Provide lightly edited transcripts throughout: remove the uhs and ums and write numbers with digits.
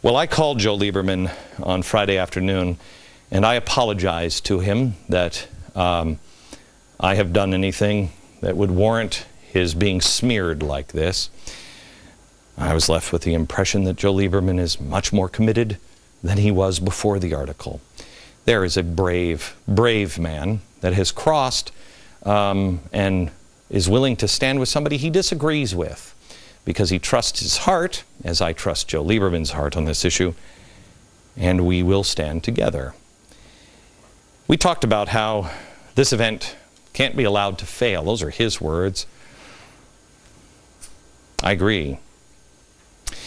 Well, I called Joe Lieberman on Friday afternoon, and I apologized to him that I have done anything that would warrant his being smeared like this. I was left with the impression that Joe Lieberman is much more committed than he was before the article. There is a brave, brave man that has crossed and is willing to stand with somebody he disagrees with because he trusts his heart, as I trust Joe Lieberman's heart on this issue, and we will stand together. We talked about how this event can't be allowed to fail. Those are his words. I agree.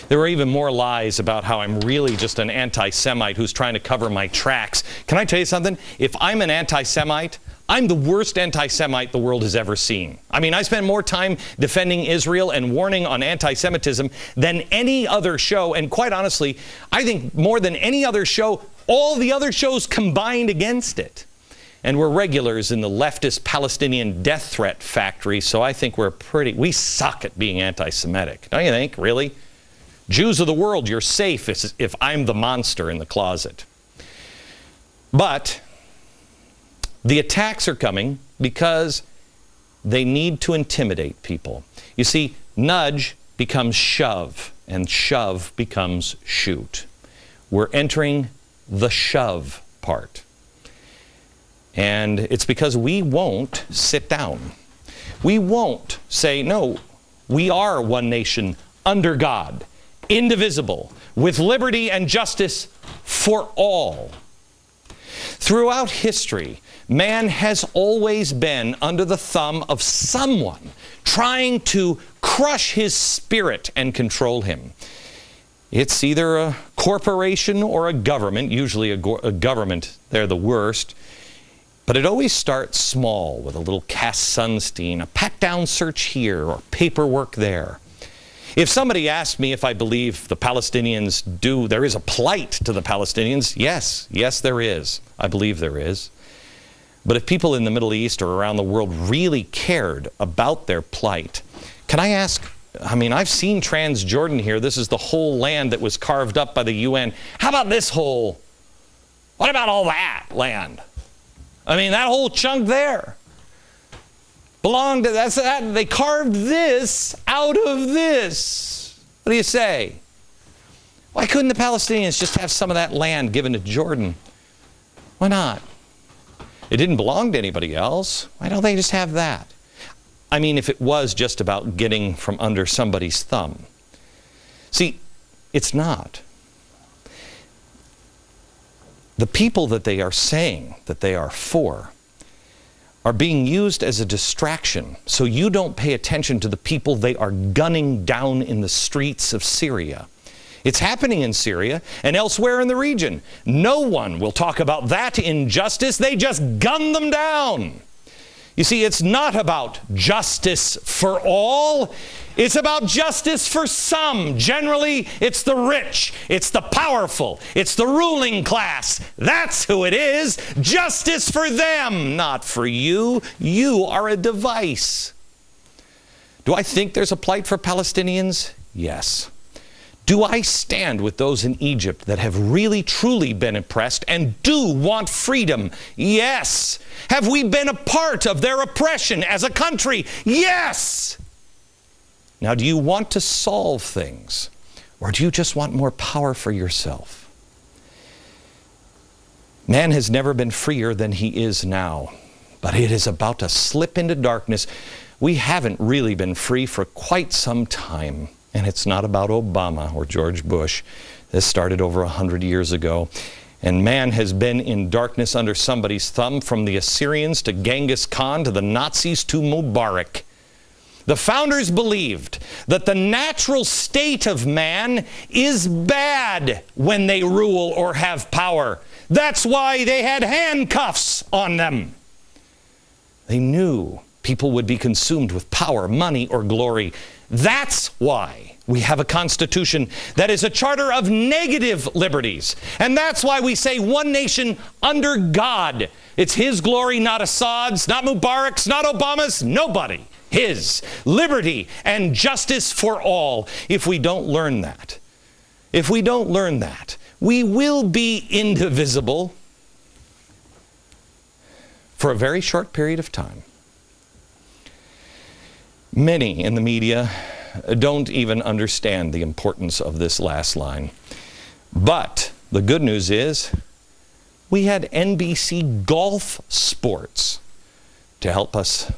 There were even more lies about how I'm really just an anti-Semite who's trying to cover my tracks. Can I tell you something? If I'm an anti-Semite, I'm the worst anti-Semite the world has ever seen. I mean, I spend more time defending Israel and warning on anti-Semitism than any other show, and quite honestly, I think more than any other show, all the other shows combined against it. And we're regulars in the leftist Palestinian death threat factory, so I think we suck at being anti-Semitic. Don't you think, really? Jews of the world, you're safe if I'm the monster in the closet. But the attacks are coming because they need to intimidate people. You see, nudge becomes shove, and shove becomes shoot. We're entering the shove part. And it's because we won't sit down. We won't say, no, we are one nation under God, indivisible, with liberty and justice for all. Throughout history, man has always been under the thumb of someone trying to crush his spirit and control him. It's either a corporation or a government, usually a government, they're the worst. But it always starts small with a little Cass Sunstein, a pat-down search here or paperwork there. If somebody asked me if I believe the Palestinians there is a plight to the Palestinians, yes there is. I believe there is. But if people in the Middle East or around the world really cared about their plight, can I ask, I mean, I've seen Transjordan here. This is the whole land that was carved up by the UN. How about this whole, what about all that land? I mean, that whole chunk there belonged to, they carved this out of this. What do you say? Why couldn't the Palestinians just have some of that land given to Jordan? Why not? It didn't belong to anybody else. Why don't they just have that? I mean, if it was just about getting from under somebody's thumb. See, it's not. The people that they are saying that they are for are being used as a distraction so you don't pay attention to the people they are gunning down in the streets of Syria. It's happening in Syria and elsewhere in the region. No one will talk about that injustice. They just gun them down. You see, it's not about justice for all. It's about justice for some. Generally, it's the rich, it's the powerful, it's the ruling class. That's who it is. Justice for them, not for you. You are a device. Do I think there's a plight for Palestinians? Yes. Do I stand with those in Egypt that have really truly been oppressed and do want freedom? Yes. Have we been a part of their oppression as a country? Yes. Now, do you want to solve things, or do you just want more power for yourself? Man has never been freer than he is now, but it is about to slip into darkness. We haven't really been free for quite some time. And it's not about Obama or George Bush. This started over 100 years ago. And man has been in darkness under somebody's thumb, from the Assyrians to Genghis Khan to the Nazis to Mubarak. The founders believed that the natural state of man is bad when they rule or have power. That's why they had handcuffs on them. They knew people would be consumed with power, money, or glory. That's why we have a constitution that is a charter of negative liberties. And that's why we say one nation under God. It's His glory, not Assad's, not Mubarak's, not Obama's, nobody. His liberty and justice for all. If we don't learn that, If we don't learn that, we will be indivisible for a very short period of time. Many in the media don't even understand the importance of this last line. But the good news is we had NBC Golf Sports to help us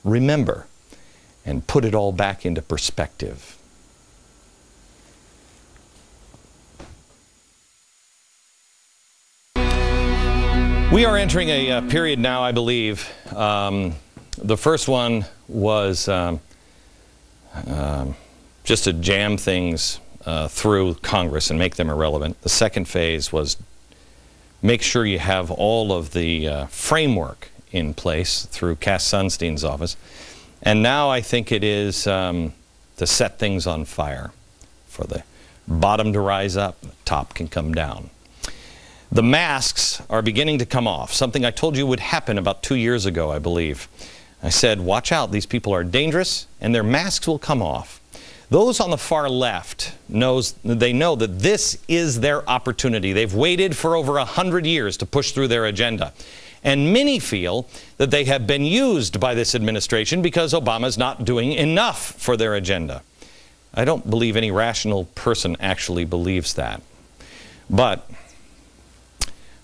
remember and put it all back into perspective. We are entering a period now, I believe. The first one was just to jam things through Congress and make them irrelevant. The second phase was make sure you have all of the framework in place through Cass Sunstein's office. And now I think it is to set things on fire, for the bottom to rise up, the top can come down. The masks are beginning to come off, something I told you would happen about 2 years ago, I believe. I said, watch out, these people are dangerous, and their masks will come off. Those on the far left know that this is their opportunity. They've waited for over 100 years to push through their agenda. And many feel that they have been used by this administration because Obama's not doing enough for their agenda. I don't believe any rational person actually believes that. But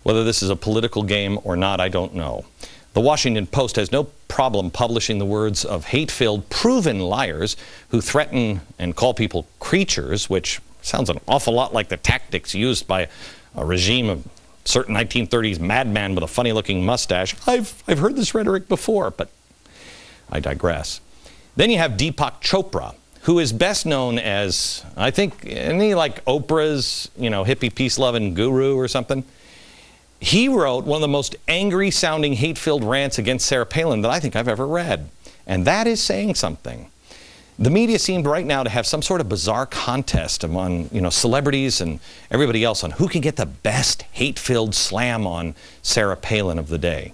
whether this is a political game or not, I don't know. The Washington Post has no problem publishing the words of hate-filled, proven liars who threaten and call people creatures, which sounds an awful lot like the tactics used by a regime of certain 1930s madman with a funny-looking mustache. I've heard this rhetoric before, but I digress. Then you have Deepak Chopra, who is best known as, I think, isn't he like Oprah's, hippie peace-loving guru or something? He wrote one of the most angry-sounding, hate-filled rants against Sarah Palin that I think I've ever read. And that is saying something. The media seemed right now to have some sort of bizarre contest among, celebrities and everybody else on who can get the best hate-filled slam on Sarah Palin of the day.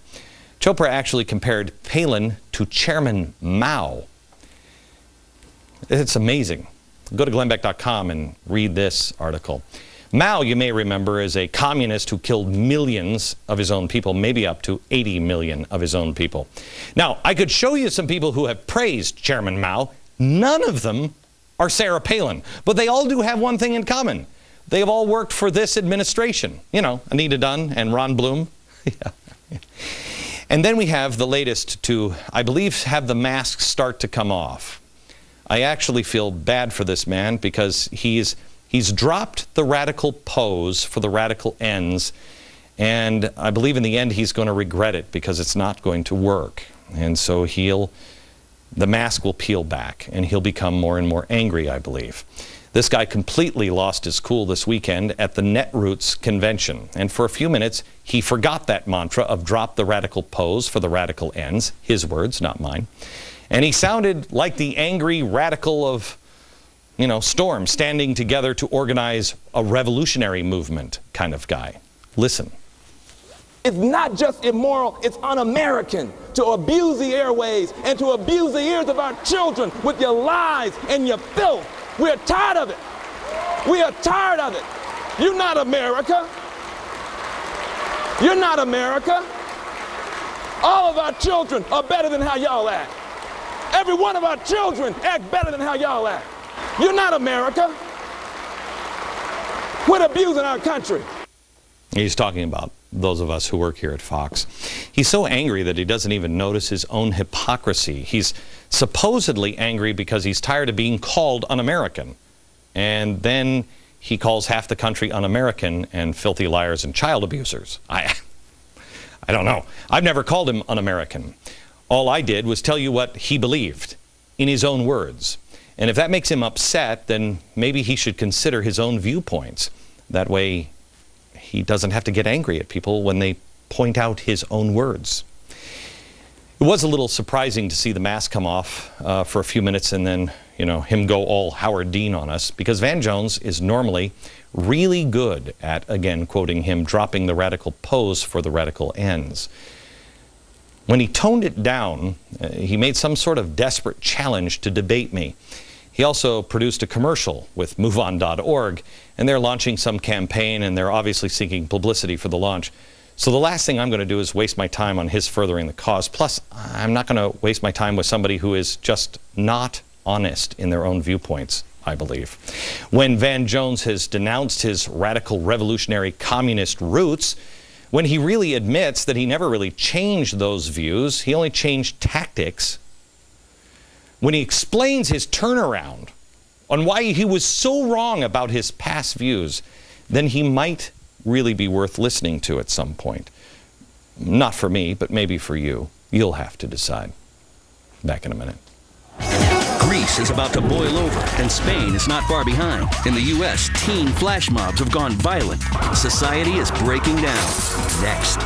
Chopra actually compared Palin to Chairman Mao. It's amazing. Go to glennbeck.com and read this article. Mao, you may remember, is a communist who killed millions of his own people, maybe up to 80 million of his own people. Now, I could show you some people who have praised Chairman Mao. None of them are Sarah Palin, but they all do have one thing in common. They have all worked for this administration. Anita Dunn and Ron Bloom. Yeah. And then we have the latest to, I believe, have the masks start to come off. I actually feel bad for this man because he's dropped the radical pose for the radical ends, and I believe in the end he's going to regret it because it's not going to work. And so the mask will peel back and he'll become more and more angry, I believe. This guy completely lost his cool this weekend at the Netroots convention, and for a few minutes he forgot that mantra of drop the radical pose for the radical ends, his words, not mine. And he sounded like the angry radical of Storm standing together to organize a revolutionary movement kind of guy. Listen. It's not just immoral, it's un-American to abuse the airways and to abuse the ears of our children with your lies and your filth. We're tired of it. We are tired of it. You're not America. You're not America. All of our children are better than how y'all act. Every one of our children act better than how y'all act. You're not America. Quit abusing our country. He's talking about those of us who work here at Fox. He's so angry that he doesn't even notice his own hypocrisy. He's supposedly angry because he's tired of being called un-American. And then he calls half the country un-American and filthy liars and child abusers. I don't know. I've never called him un-American. All I did was tell you what he believed in his own words. And if that makes him upset, then maybe he should consider his own viewpoints. That way he doesn't have to get angry at people when they point out his own words. It was a little surprising to see the mask come off for a few minutes and then, him go all Howard Dean on us, because Van Jones is normally really good at, again, quoting him, dropping the radical pose for the radical ends. When he toned it down, he made some sort of desperate challenge to debate me. He also produced a commercial with MoveOn.org, and they're launching some campaign, and they're obviously seeking publicity for the launch. So the last thing I'm going to do is waste my time on his furthering the cause. Plus, I'm not going to waste my time with somebody who is just not honest in their own viewpoints, I believe. When Van Jones has denounced his radical revolutionary communist roots, when he really admits that he never really changed those views, he only changed tactics, when he explains his turnaround on why he was so wrong about his past views, then he might really be worth listening to at some point. Not for me, but maybe for you. You'll have to decide. Back in a minute. Greece is about to boil over, and Spain is not far behind. In the U.S., teen flash mobs have gone violent. Society is breaking down. Next.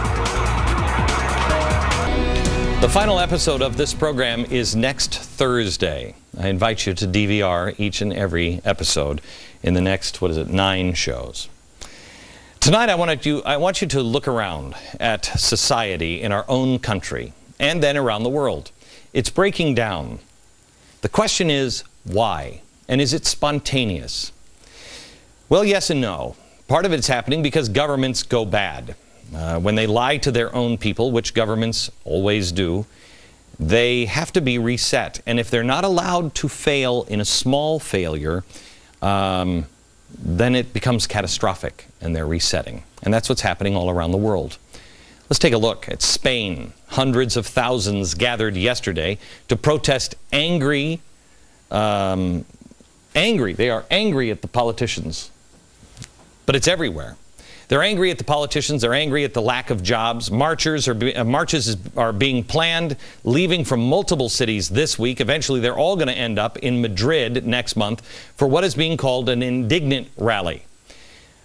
The final episode of this program is next Thursday. I invite you to DVR each and every episode in the next, 9 shows. Tonight, I want you to look around at society in our own country and then around the world. It's breaking down. The question is, why? And is it spontaneous? Well, yes and no. Part of it's happening because governments go bad. When they lie to their own people, which governments always do, they have to be reset. And if they're not allowed to fail in a small failure, then it becomes catastrophic and they're resetting. And that's what's happening all around the world. Let's take a look at Spain. Hundreds of thousands gathered yesterday to protest They are angry at the politicians. But it's everywhere. They're angry at the politicians. They're angry at the lack of jobs. Marches are being planned, leaving from multiple cities this week. Eventually, they're all going to end up in Madrid next month for what is being called an indignant rally.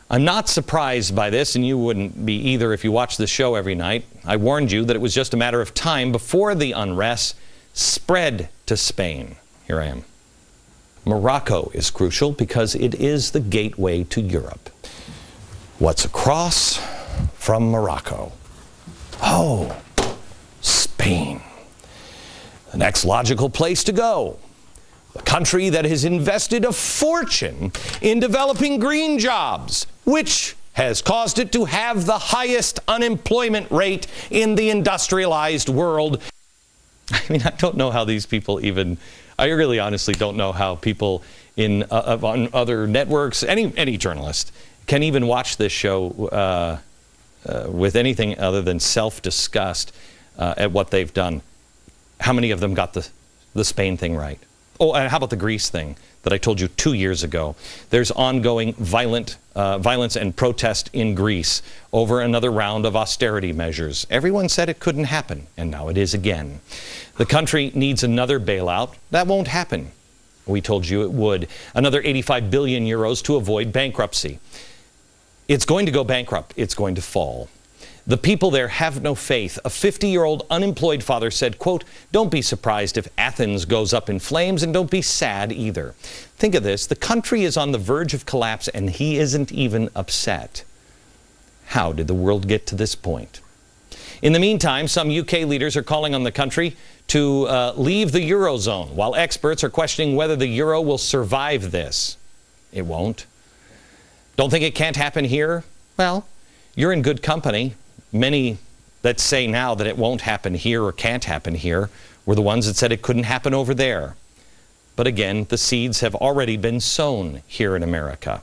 I'm not surprised by this, and you wouldn't be either if you watch the show every night. I warned you that it was just a matter of time before the unrest spread to Spain. Here I am. Morocco is crucial because it is the gateway to Europe. What's across from Morocco? Oh, Spain. The next logical place to go. The country that has invested a fortune in developing green jobs, which has caused it to have the highest unemployment rate in the industrialized world. I mean, I don't know how these people I really honestly don't know how people on other networks, any journalist, can even watch this show with anything other than self-disgust at what they've done. How many of them got the Spain thing right? Oh, and how about the Greece thing that I told you 2 years ago? There's ongoing violence and protest in Greece over another round of austerity measures. Everyone said it couldn't happen, and now it is again. The country needs another bailout. That won't happen. We told you it would. Another 85 billion euros to avoid bankruptcy. It's going to go bankrupt. It's going to fall. The people there have no faith. A 50-year-old unemployed father said, quote, "Don't be surprised if Athens goes up in flames, and don't be sad either." Think of this. The country is on the verge of collapse, and he isn't even upset. How did the world get to this point? In the meantime, some UK leaders are calling on the country to leave the Eurozone, while experts are questioning whether the euro will survive this. It won't. Don't think it can't happen here? Well, you're in good company. Many that say now that it won't happen here or can't happen here were the ones that said it couldn't happen over there. But again, the seeds have already been sown here in America.